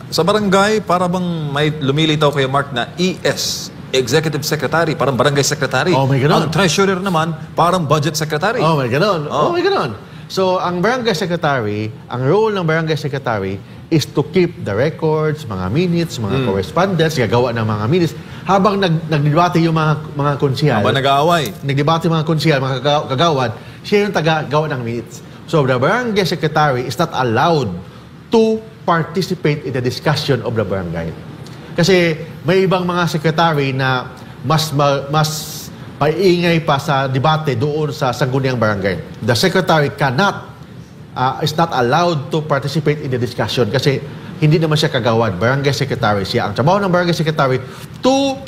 Sa barangay, para bang may lumilitaw kay Mark na ES, Executive Secretary, parang Barangay Secretary. Oh, may ganon. Ang Treasurer naman, parang Budget Secretary. Oh, may ganon. Oh, may ganon. So, ang Barangay Secretary, ang role ng Barangay Secretary is to keep the records, mga minutes, mga correspondence, gagawa ng mga minutes. Habang nagdebate yung mga konsihal, Habang nag-aaway. nagdebate yung mga konsihal, mga kagawad, siya yung taga-gawa ng minutes. So, the Barangay Secretary is not allowed to participate in the discussion of the barangay. Kasi may ibang mga secretary na mas paingay pa sa debate doon sa sangguniang barangay. The secretary is not allowed to participate in the discussion kasi hindi naman siya kagawad. Barangay secretary siya. Ang trabaho ng barangay secretary to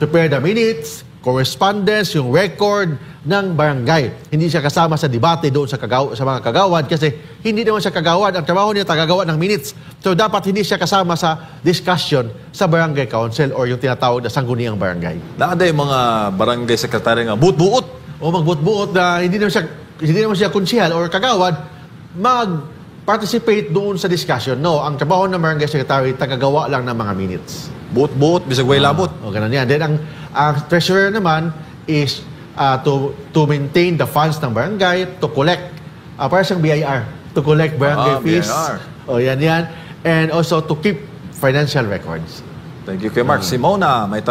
prepare the minutes, correspondence, yung record ng barangay. Hindi siya kasama sa debate doon sa mga kagawad kasi hindi naman siya kagawad. Ang trabaho niya tagagawa ng minutes. So dapat hindi siya kasama sa discussion sa barangay council or yung tinatawag na sangguniang barangay. Nakada yung mga barangay secretary nga, buot-buot. O magbuot-buot na hindi naman siya konsihal or kagawad, mag-participate doon sa discussion. No, ang trabaho ng barangay secretary, tagagawa lang ng mga minutes. Buot-buot, bisag way labot. O ganun yan. Then ang treasurer naman is to maintain the funds ng barangay, to collect, para siyang BIR, to collect barangay fees. BIR. O yan. And also to keep financial records. Thank you kay Mark. Simona, may